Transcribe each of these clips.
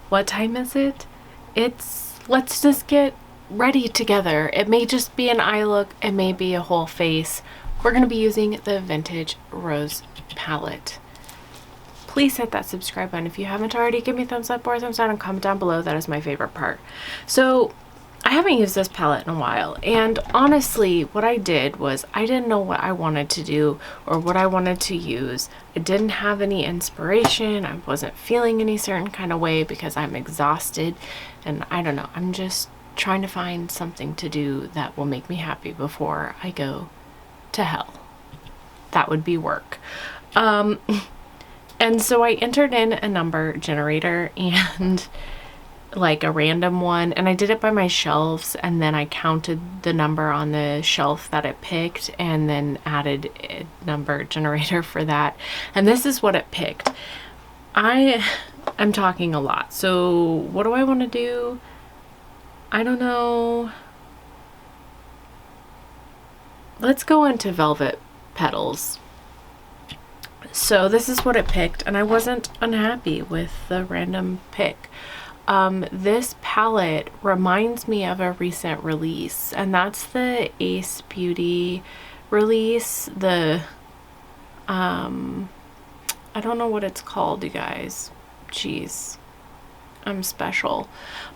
What time is it? Let's just get ready together. It may just be an eye look, it may be a whole face. We're going to be using the Vintage Rose palette. Please hit that subscribe button if you haven't already. Give me a thumbs up or a thumbs down and comment down below. That is my favorite part. So I haven't used this palette in a while, and honestly what I did was I didn't know what I wanted to do or what I wanted to use. I didn't have any inspiration. I wasn't feeling any certain kind of way because I'm exhausted, and I don't know, I'm just trying to find something to do that will make me happy before I go to hell. That would be work. And so I entered in a number generator and like a random one, and I did it by my shelves, and then I counted the number on the shelf that it picked and then added a number generator for that, and this is what it picked. I'm talking a lot, so what do I want to do? I don't know. Let's go into Velvet Petals. So this is what it picked, and I wasn't unhappy with the random pick. This palette reminds me of a recent release, and that's the Ace Beauty release. The I don't know what it's called, you guys. Jeez, I'm special.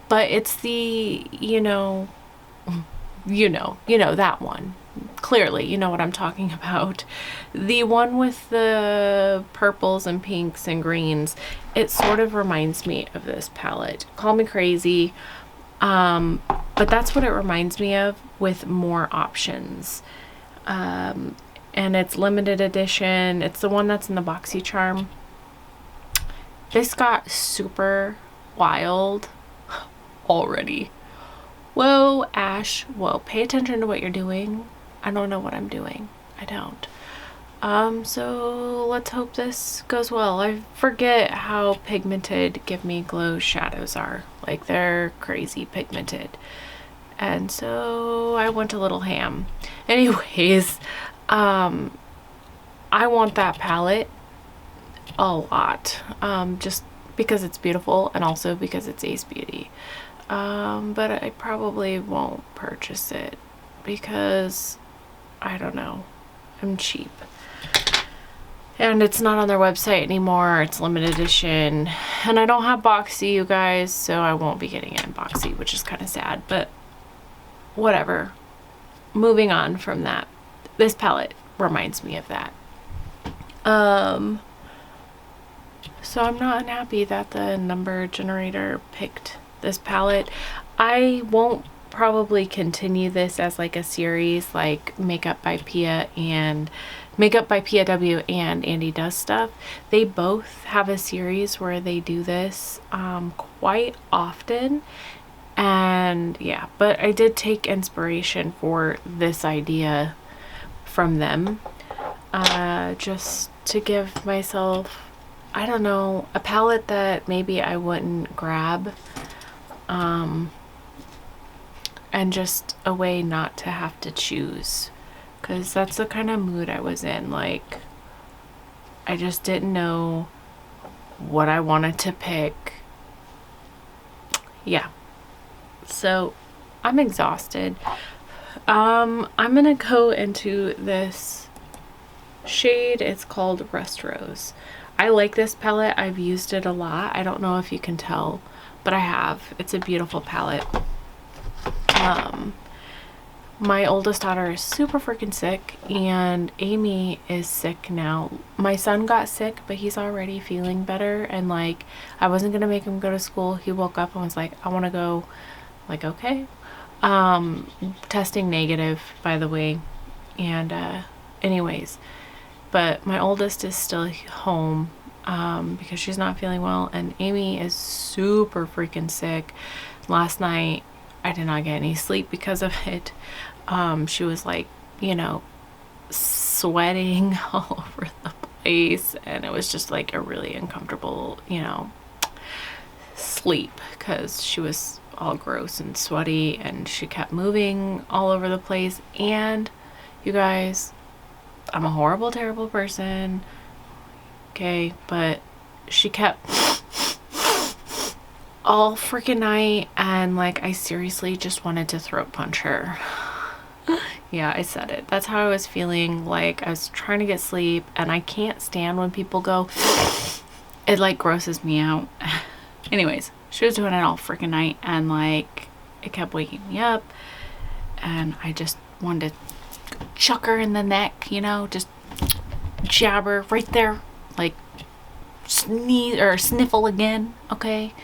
But it's the, you know that one. Clearly, you know what I'm talking about. The one with the purples and pinks and greens. It sort of reminds me of this palette. Call me crazy, but that's what it reminds me of, with more options. And it's limited edition. It's the one that's in the BoxyCharm. This got super wild already. Whoa, Ash. Whoa, pay attention to what you're doing. I don't know what I'm doing. I don't. So let's hope this goes well. I forget how pigmented Give Me Glow shadows are. Like, they're crazy pigmented. And so I went a little ham. Anyways, I want that palette a lot. Just because it's beautiful, and also because it's Ace Beauty. But I probably won't purchase it because I don't know, I'm cheap, and it's not on their website anymore. It's limited edition, and I don't have Boxy, you guys, so I won't be getting it in Boxy, which is kind of sad, but whatever. Moving on from that, this palette reminds me of that. So I'm not unhappy that the number generator picked this palette. I won't probably continue this as like a series, like Makeup by Pia and Makeup by Pia W and Andy Does Stuff. They both have a series where they do this quite often, and yeah, but I did take inspiration for this idea from them, just to give myself, I don't know, a palette that maybe I wouldn't grab, and just a way not to have to choose, because that's the kind of mood I was in. Like, I just didn't know what I wanted to pick. Yeah, so I'm exhausted. I'm gonna go into this shade. It's called Rust Rose. I like this palette. I've used it a lot. I don't know if you can tell, but I have. It's a beautiful palette. My oldest daughter is super freaking sick, and Amy is sick now. My son got sick, but he's already feeling better, and like, I wasn't gonna make him go to school. He woke up and was like, I want to go. Like, okay. Testing negative, by the way. And anyways, but my oldest is still home because she's not feeling well, and Amy is super freaking sick. Last night I did not get any sleep because of it. She was like, you know, sweating all over the place, and it was just like a really uncomfortable, you know, sleep, because she was all gross and sweaty, and she kept moving all over the place. And you guys, I'm a horrible, terrible person, okay, but she kept all freaking night, and like I seriously just wanted to throat punch her. Yeah, I said it. That's how I was feeling. Like I was trying to get sleep, and I can't stand when people go. It like grosses me out. Anyways, she was doing it all freaking night, and like it kept waking me up, and I just wanted to chuck her in the neck, you know, just jab her right there, like sneeze or sniffle again, okay?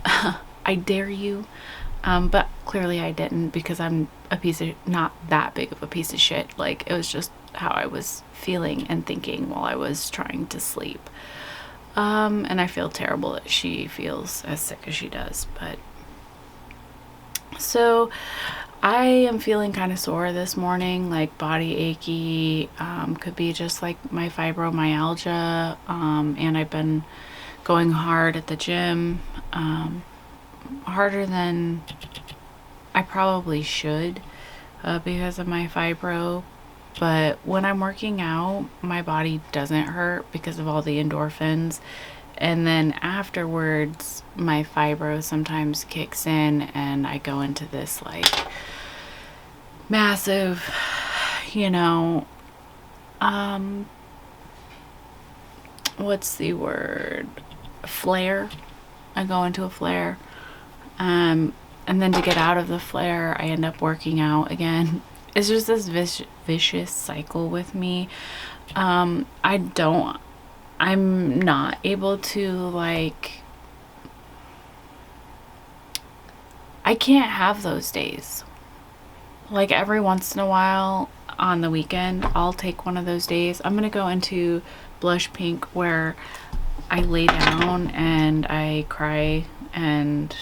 I dare you. But clearly I didn't, because I'm not that big of a piece of shit. Like, it was just how I was feeling and thinking while I was trying to sleep. And I feel terrible that she feels as sick as she does, but so I am feeling kind of sore this morning, like body achy, could be just like my fibromyalgia, and I've been going hard at the gym, harder than I probably should, because of my fibro. But when I'm working out, my body doesn't hurt because of all the endorphins. And then afterwards, my fibro sometimes kicks in, and I go into this like massive, you know, what's the word? Flare. I go into a flare. And then to get out of the flare, I end up working out again. It's just this vicious cycle with me. I'm not able to, like, I can't have those days. Like, every once in a while on the weekend, I'll take one of those days. I'm gonna go into blush pink, where I lay down and I cry and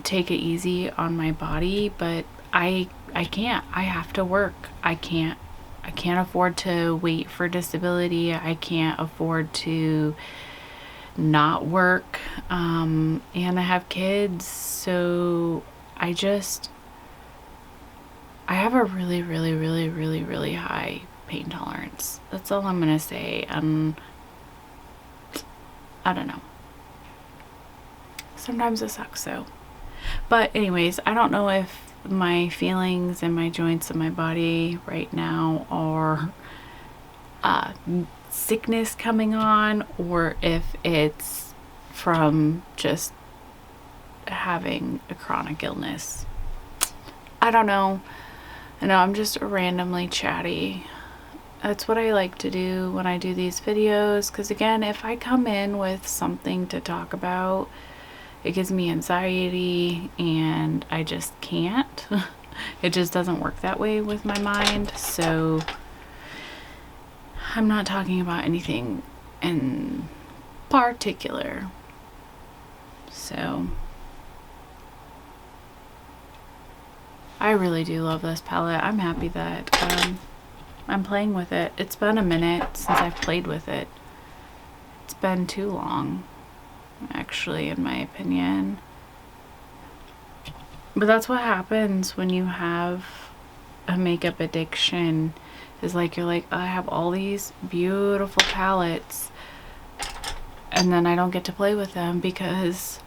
take it easy on my body, but I can't. I have to work. I can't afford to wait for disability. I can't afford to not work, and I have kids, so I have a really high pain tolerance. That's all I'm gonna say. I don't know. Sometimes it sucks though. But anyways, I don't know if my feelings and my joints in my body right now are sickness coming on, or if it's from just having a chronic illness. I don't know. I know I'm just randomly chatty. That's what I like to do when I do these videos, because again, if I come in with something to talk about, it gives me anxiety, and I just can't. It just doesn't work that way with my mind. So I'm not talking about anything in particular. So I really do love this palette. I'm happy that I'm playing with it. It's been a minute since I've played with it. It's been too long, actually, in my opinion. But that's what happens when you have a makeup addiction, is like you're like, I have all these beautiful palettes, and then I don't get to play with them because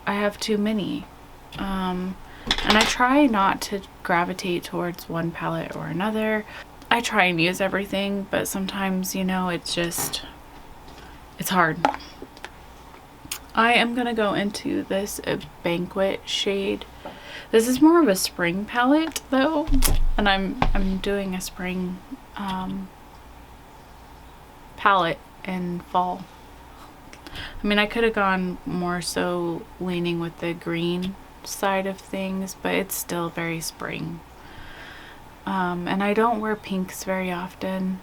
I have too many. And I try not to gravitate towards one palette or another. I try and use everything, but sometimes, you know, it's hard. I am gonna go into this Banquet shade. This is more of a spring palette though, and I'm doing a spring palette in fall. I mean, I could have gone more so leaning with the green side of things, but it's still very spring. And I don't wear pinks very often.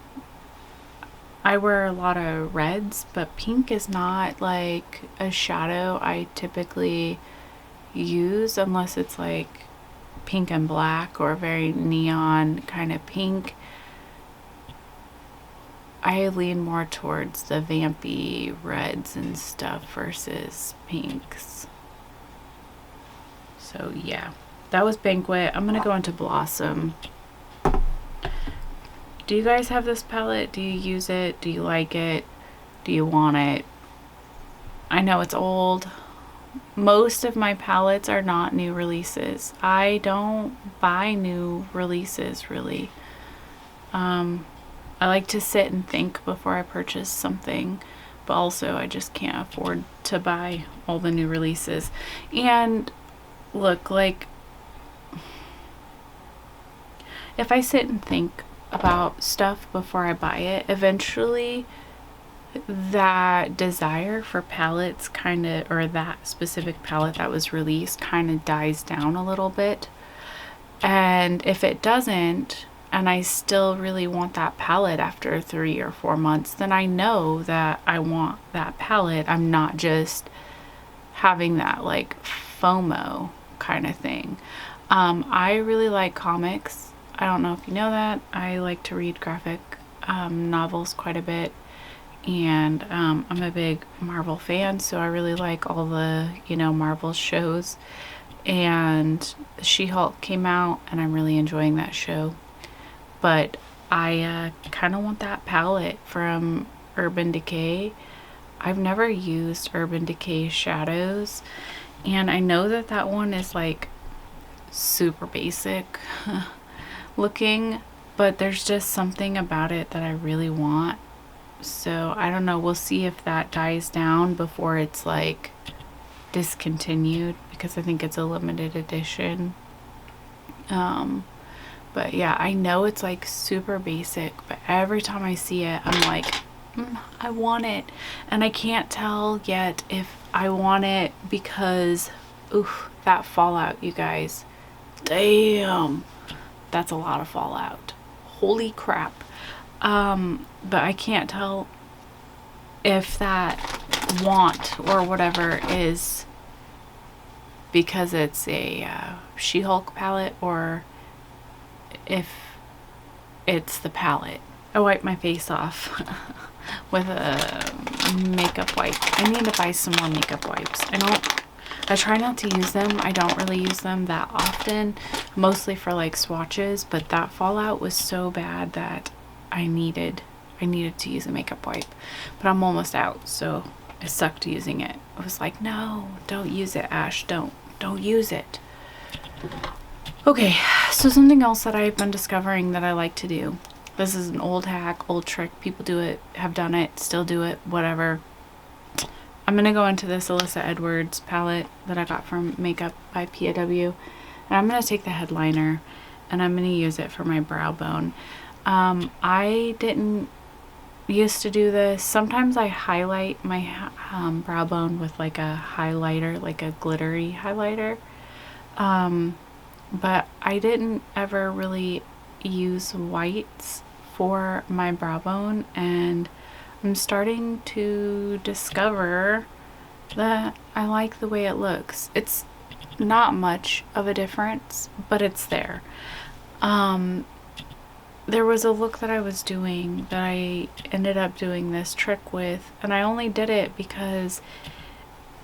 I wear a lot of reds, but pink is not like a shadow I typically use unless it's like pink and black or very neon kind of pink. I lean more towards the vampy reds and stuff versus pinks. So yeah, that was Banquet. I'm gonna go into Blossom. Do you guys have this palette? Do you use it? Do you like it? Do you want it? I know it's old. most of my palettes are not new releases. I don't buy new releases really. I like to sit and think before I purchase something, but also I just can't afford to buy all the new releases. And look, like, if I sit and think about stuff before I buy it, eventually that desire for palettes kind of, or that specific palette that was released kind of dies down a little bit. And if it doesn't, and I still really want that palette after 3 or 4 months, then I know that I want that palette. I'm not just having that like FOMO kind of thing. I really like comics. I don't know if you know that. I like to read graphic novels quite a bit. And I'm a big Marvel fan, so I really like all the, Marvel shows. And She-Hulk came out, and I'm really enjoying that show. But I kind of want that palette from Urban Decay. I've never used Urban Decay shadows, and I know that that one is like super basic looking, but there's just something about it that I really want. So I don't know, we'll see if that dies down before it's like discontinued, because I think it's a limited edition. But yeah, I know it's like super basic, but every time I see it, I'm like, I want it. And I can't tell yet if I want it because, oof, that fallout, you guys. Damn, that's a lot of fallout. Holy crap. But I can't tell if that want or whatever is because it's a She-Hulk palette or if it's the palette. I wipe my face off with a makeup wipe. I need to buy some more makeup wipes. I try not to use them. I don't really use them that often, mostly for like swatches, but that fallout was so bad that I needed to use a makeup wipe. But I'm almost out, so I sucked using it. I was like, no, don't use it, Ash. Don't use it. Okay, so something else that I've been discovering that I like to do. This is an old hack, old trick. People do it, have done it, still do it, whatever. I'm going to go into this Alyssa Edwards palette that I got from Makeup by PAW. And I'm going to take the headliner and I'm going to use it for my brow bone. I didn't used to do this. Sometimes I highlight my brow bone with like a highlighter, like a glittery highlighter. But I didn't ever really use whites for my brow bone, and I'm starting to discover that I like the way it looks. It's not much of a difference, but it's there. There was a look that I was doing that I ended up doing this trick with, and I only did it because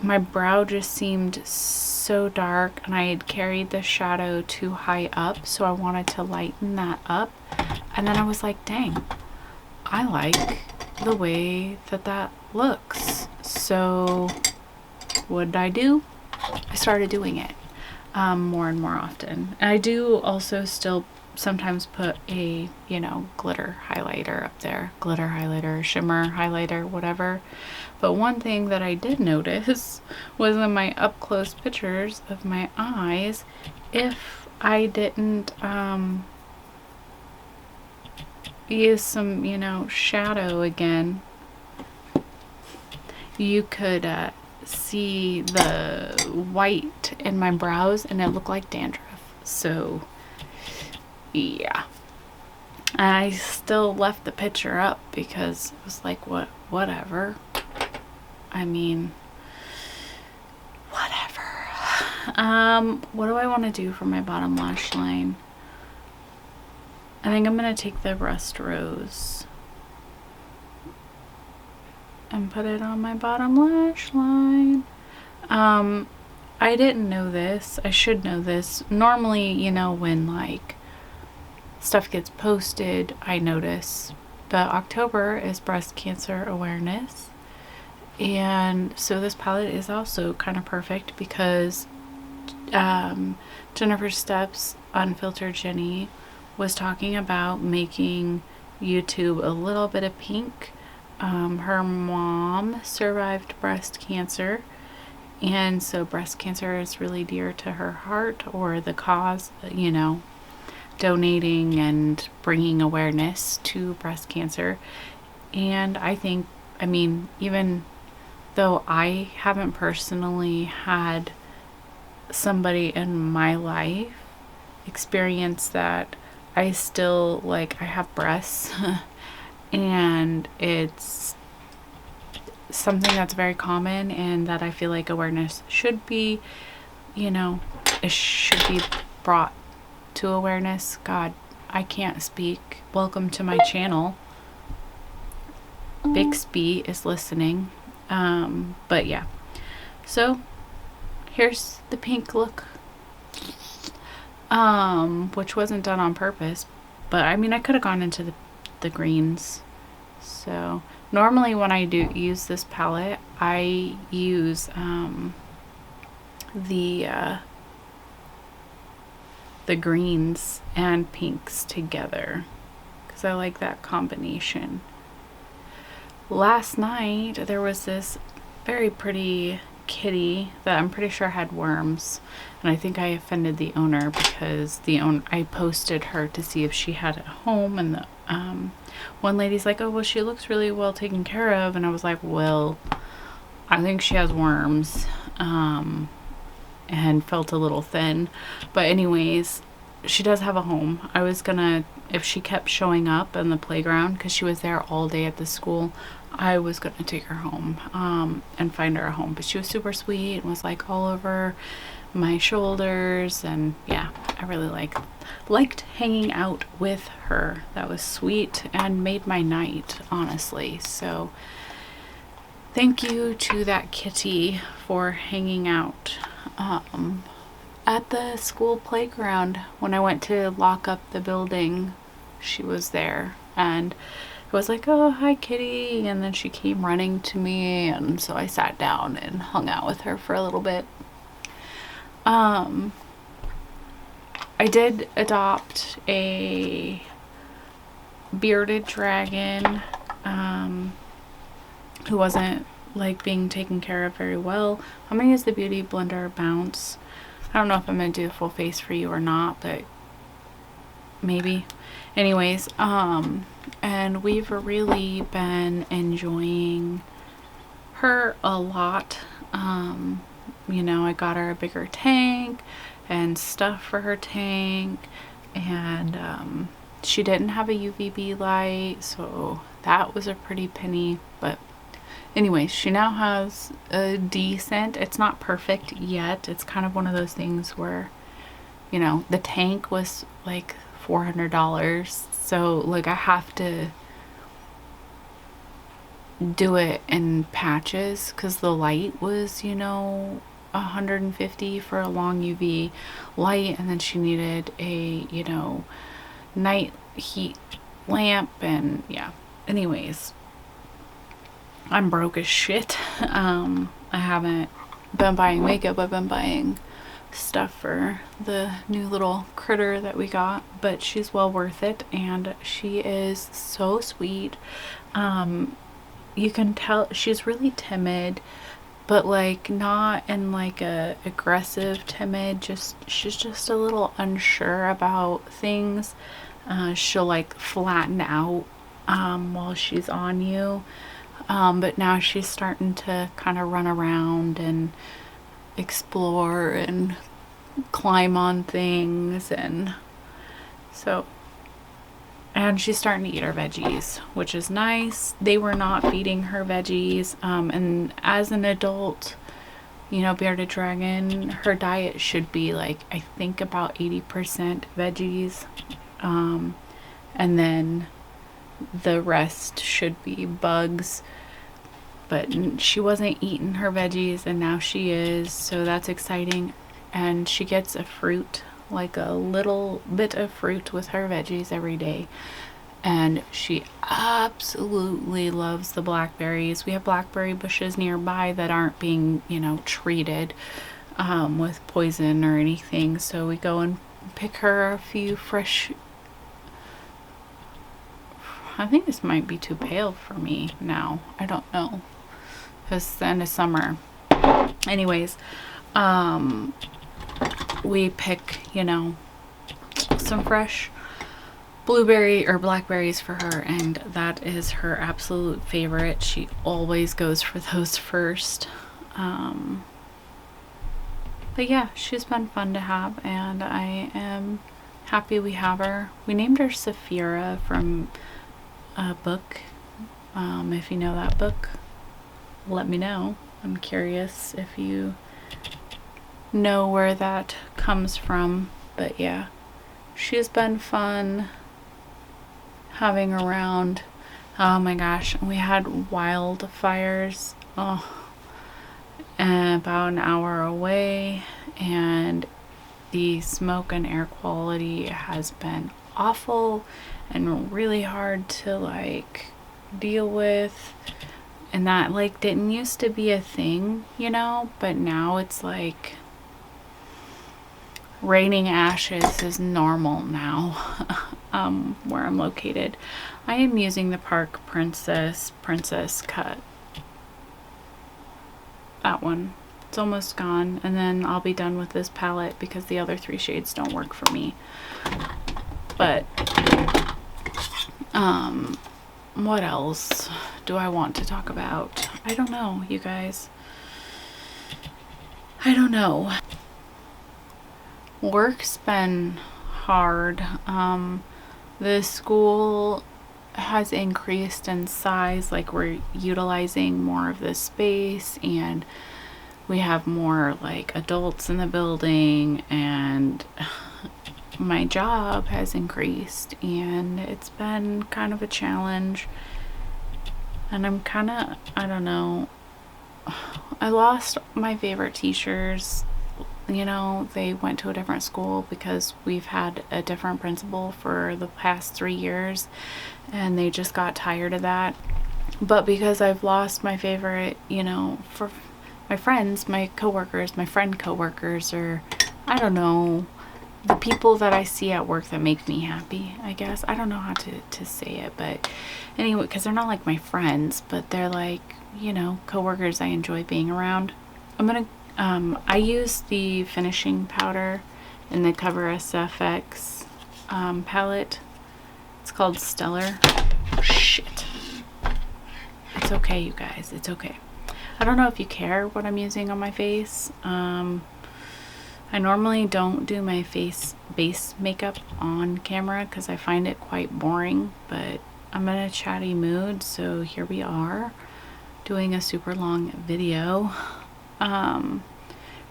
my brow just seemed so dark and I had carried the shadow too high up, so I wanted to lighten that up. And then I was like, dang, I like the way that looks. So what did I do? I started doing it more and more often. And I do also still sometimes put a, glitter highlighter up there. Glitter highlighter, shimmer highlighter, whatever. But one thing that I did notice was in my up close pictures of my eyes, if I didn't use some, shadow again, you could see the white in my brows and it looked like dandruff. So yeah, I still left the picture up because it was like, whatever. I mean, whatever. What do I want to do for my bottom lash line? I think I'm going to take the Rust Rose and put it on my bottom lash line. I didn't know this. I should know this. Normally, when like stuff gets posted, I notice. But October is Breast Cancer Awareness. And so this palette is also kind of perfect because Jennifer Steps Unfiltered Jenny was talking about making YouTube a little bit of pink. Her mom survived breast cancer, and so breast cancer is really dear to her heart, or the cause, you know, donating and bringing awareness to breast cancer. And I think, I mean, even though I haven't personally had somebody in my life experience that, I still, like, I have breasts and it's something that's very common and that I feel like awareness should be, you know, it should be brought to awareness. God, I can't speak. Welcome to my channel. Bixby is listening. But yeah, so here's the pink look, which wasn't done on purpose, but I mean, I could have gone into the greens. So normally when I do use this palette, I use the greens and pinks together because I like that combination. Last night there was this very pretty kitty that I'm pretty sure had worms, and I think I offended the owner because I posted her to see if she had a home, and the one lady's like, oh well, she looks really well taken care of, and I was like, well, I think she has worms, and felt a little thin. But anyways, she does have a home. I was gonna, if she kept showing up in the playground, because she was there all day at the school, I was gonna take her home and find her a home. But she was super sweet and was like all over my shoulders, and yeah, I really liked hanging out with her. That was sweet and made my night, honestly. So thank you to that kitty for hanging out at the school playground. When I went to lock up the building, she was there, and I was like, oh, hi kitty, and then she came running to me, and so I sat down and hung out with her for a little bit. I did adopt a bearded dragon who wasn't like being taken care of very well. I'm gonna use the Beauty Blender Bounce. I don't know if I'm gonna do a full face for you or not, but maybe. Anyways, and we've really been enjoying her a lot. You know, I got her a bigger tank and stuff for her tank, and she didn't have a UVB light, so that was a pretty penny. But anyways, she now has a decent, it's not perfect yet. It's kind of one of those things where, you know, the tank was like $400, so like I have to do it in patches because the light was, you know, $150 for a long UV light, and then she needed a, you know, night heat lamp, and yeah. Anyways, I'm broke as shit. I haven't been buying makeup. I've been buying stuff for the new little critter that we got, but she's well worth it, and she is so sweet. You can tell she's really timid, but like not in like a aggressive timid, just she's just a little unsure about things. She'll like flatten out while she's on you, but now she's starting to kind of run around and explore and climb on things, and so, and she's starting to eat her veggies, which is nice. They were not feeding her veggies, and as an adult, you know, bearded dragon, her diet should be like, I think about 80% veggies, and then the rest should be bugs. But she wasn't eating her veggies, and now she is, so that's exciting. And she gets a fruit, like a little bit of fruit with her veggies every day. and she absolutely loves the blackberries. We have blackberry bushes nearby that aren't being, you know, treated with poison or anything, so we go and pick her a few fresh. I think this might be too pale for me now. I don't know, because it's the end of summer. Anyways, we pick, you know, some fresh blueberry or blackberries for her, and that is her absolute favorite. She always goes for those first. But yeah, she's been fun to have, and I am happy we have her. We named her Saphira from a book. If you know that book, let me know. I'm curious if you know where that comes from. But yeah, she's been fun having around. Oh my gosh, we had wildfires about an hour away, and the smoke and air quality has been awful and really hard to like deal with. And that like didn't used to be a thing, you know, but now it's like raining ashes is normal now. Where I'm located. I am using the Park Princess Cut. That one. It's almost gone, and then I'll be done with this palette because the other 3 shades don't work for me. But what else do I want to talk about? I don't know, you guys. I don't know. Work's been hard. The school has increased in size, like we're utilizing more of the space, and we have more like adults in the building, and my job has increased, and it's been kind of a challenge. And I'm kind of, I don't know, I lost my favorite teachers. You know, they went to a different school because we've had a different principal for the past 3 years, and they just got tired of that. But because I've lost my favorite, you know, for my friends, my coworkers, my friend coworkers, or I don't know, the people that I see at work that make me happy, I guess. I don't know how to say it, but anyway, because they're not like my friends, but they're like, you know, coworkers I enjoy being around. I use the finishing powder in the Cover SFX palette. It's called Stellar. Oh, shit. It's okay, you guys. It's okay. I don't know if you care what I'm using on my face. I normally don't do my face base makeup on camera because I find it quite boring, but I'm in a chatty mood, so here we are doing a super long video.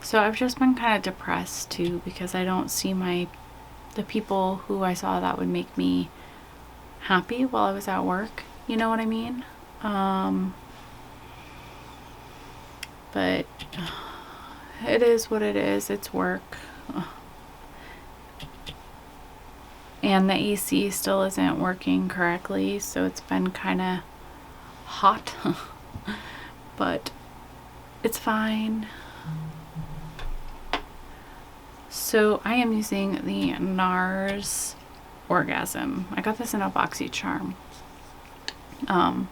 So I've just been kind of depressed too, because I don't see the people who I saw that would make me happy while I was at work. You know what I mean? But it is what it is. It's work. And the AC still isn't working correctly, so it's been kind of hot. But it's fine. So I am using the Nars Orgasm. I got this in a BoxyCharm. And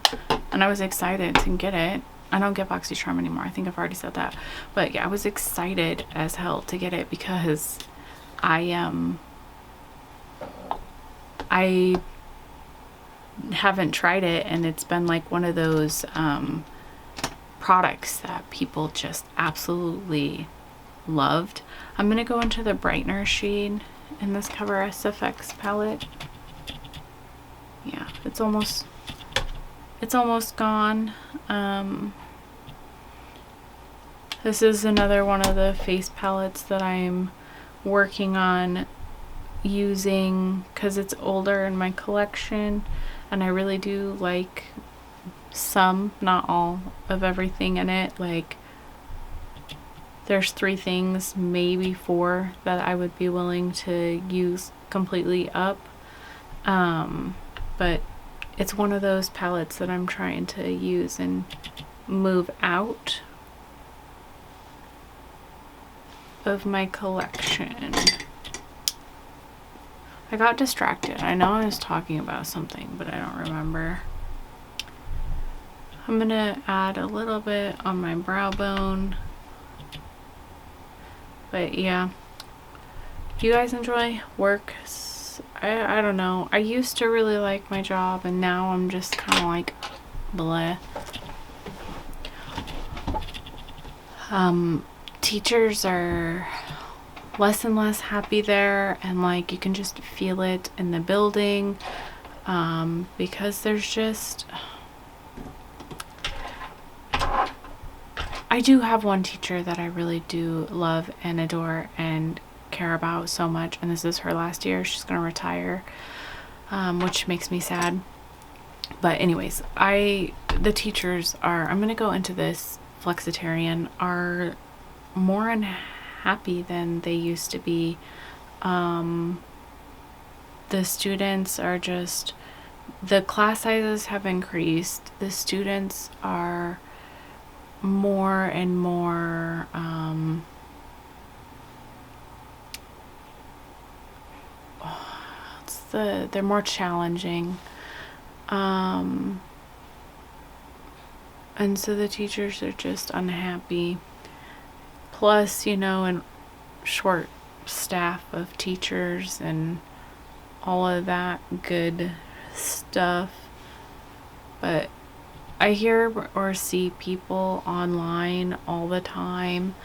I was excited to get it. I don't get BoxyCharm anymore. I think I've already said that. But yeah, I was excited as hell to get it because I haven't tried it, and it's been like one of those products that people just absolutely loved. I'm gonna go into the brightener shade in this Cover SFX palette. Yeah, it's almost gone. This is another one of the face palettes that I'm working on using because it's older in my collection, and I really do like some, not all, of everything in it. Like, there's 3 things, maybe 4, that I would be willing to use completely up. But but it's one of those palettes that I'm trying to use and move out of my collection. I got distracted. I know I was talking about something, but I don't remember. I'm gonna add a little bit on my brow bone. But yeah, do you guys enjoy work? I don't know. I used to really like my job, and now I'm just kind of like bleh. Teachers are less and less happy there, and like you can just feel it in the building, because there's just, I do have one teacher that I really do love and adore and care about so much, and this is her last year. She's gonna retire, which makes me sad. But anyways, the teachers are, I'm gonna go into this flexitarian, are more unhappy than they used to be. The students are just, the class sizes have increased. The students are more and more they're more challenging, and so the teachers are just unhappy. Plus, you know, and short staff of teachers and all of that good stuff. But I hear or see people online all the time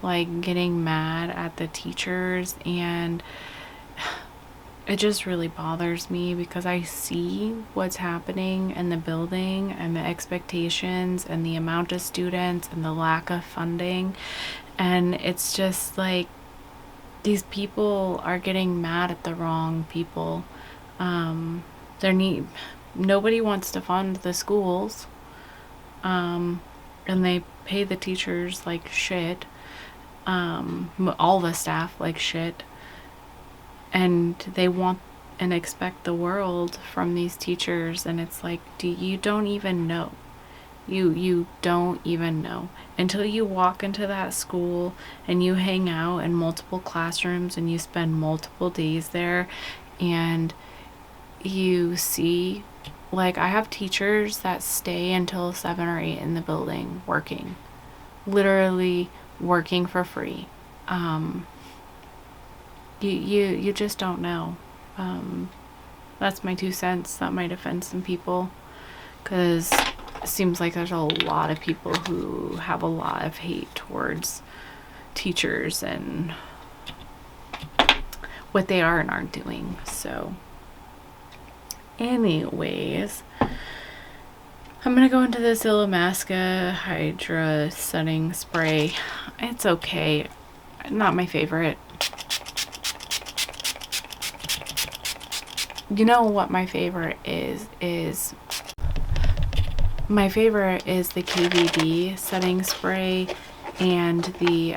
like getting mad at the teachers, and it just really bothers me because I see what's happening in the building and the expectations and the amount of students and the lack of funding, and it's just like these people are getting mad at the wrong people. Nobody wants to fund the schools, and they pay the teachers like shit, all the staff like shit, and they want and expect the world from these teachers, and it's like, you don't even know. You don't even know until you walk into that school and you hang out in multiple classrooms and you spend multiple days there, and you see, like, I have teachers that stay until 7 or 8 in the building working, literally working for free. You just don't know. That's my 2 cents. That might offend some people, because it seems like there's a lot of people who have a lot of hate towards teachers and what they are and aren't doing. So anyways, I'm gonna go into this Illamasqua Hydra setting spray. It's okay, not my favorite. You know what my favorite is my favorite is the KVD setting spray and the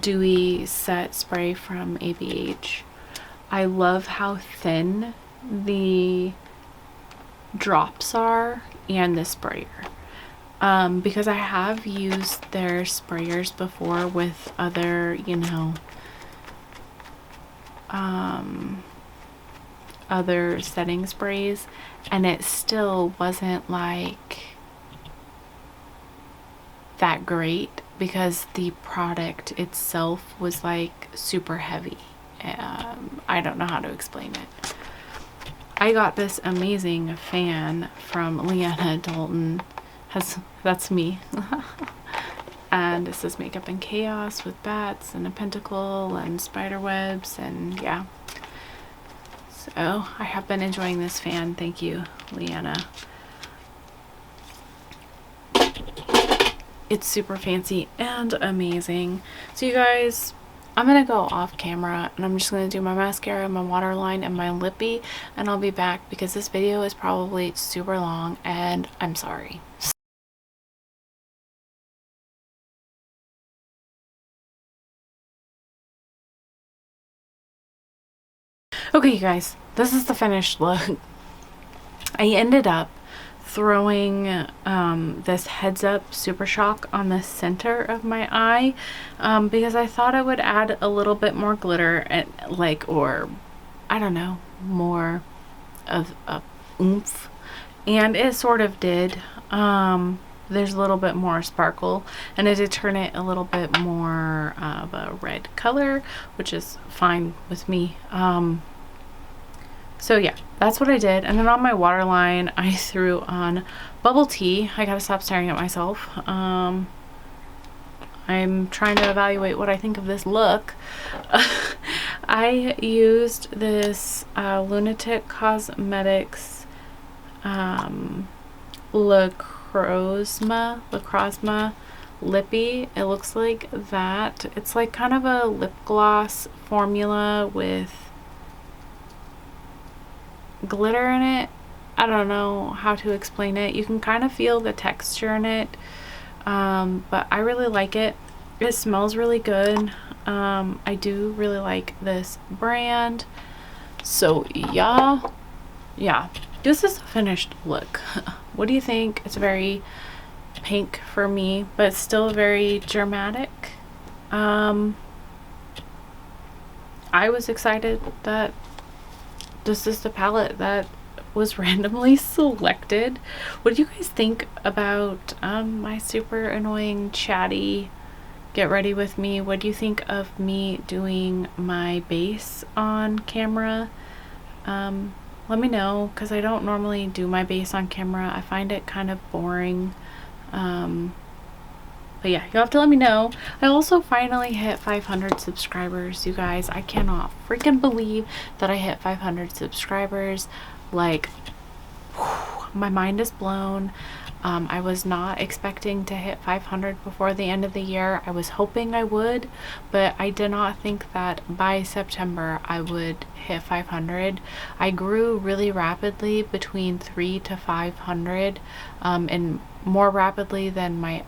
dewy set spray from ABH. I love how thin the drops are and the sprayer, because I have used their sprayers before with other, you know, other setting sprays, and it still wasn't like that great because the product itself was like super heavy. I don't know how to explain it. I got this amazing fan from Leanna Dalton. That's me. And this is Makeup and Chaos with bats and a pentacle and spider webs, and yeah. So I have been enjoying this fan. Thank you, Leanna. It's super fancy and amazing. So you guys, I'm gonna go off camera and I'm just gonna do my mascara, my waterline, and my lippy, and I'll be back because this video is probably super long and I'm sorry. Okay, you guys, this is the finished look. I ended up throwing this Heads Up Super Shock on the center of my eye because I thought I would add a little bit more glitter and or I don't know, more of a oomph, and it sort of did. There's a little bit more sparkle, and it did turn it a little bit more of a red color, which is fine with me. So yeah, that's what I did. And then on my waterline, I threw on bubble tea. I gotta stop staring at myself. I'm trying to evaluate what I think of this look. I used this Lunatic Cosmetics Lacrosma Lippy. It looks like that. It's like kind of a lip gloss formula with glitter in it. I don't know how to explain it. You can kind of feel the texture in it, but I really like it. It smells really good. I do really like this brand. So yeah, this is a finished look. What do you think? It's very pink for me, but still very dramatic. I was excited that this is the palette that was randomly selected. What do you guys think about my super annoying chatty get ready with me? What do you think of me doing my base on camera? Let me know, because I don't normally do my base on camera. I find it kind of boring. But yeah, you'll have to let me know. I also finally hit 500 subscribers, you guys. I cannot freaking believe that I hit 500 subscribers. Like, whew, my mind is blown. I was not expecting to hit 500 before the end of the year. I was hoping I would, but I did not think that by September I would hit 500. I grew really rapidly, between 300 to 500, and more rapidly than my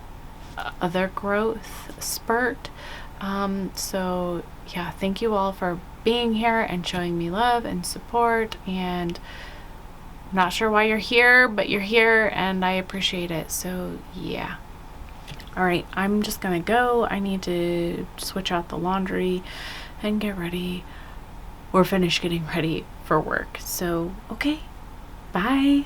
other growth spurt. So yeah, thank you all for being here and showing me love and support, and I'm not sure why you're here, but you're here and I appreciate it. So yeah. All right, I'm just gonna go. I need to switch out the laundry and get ready. We're finished getting ready for work. So okay, bye.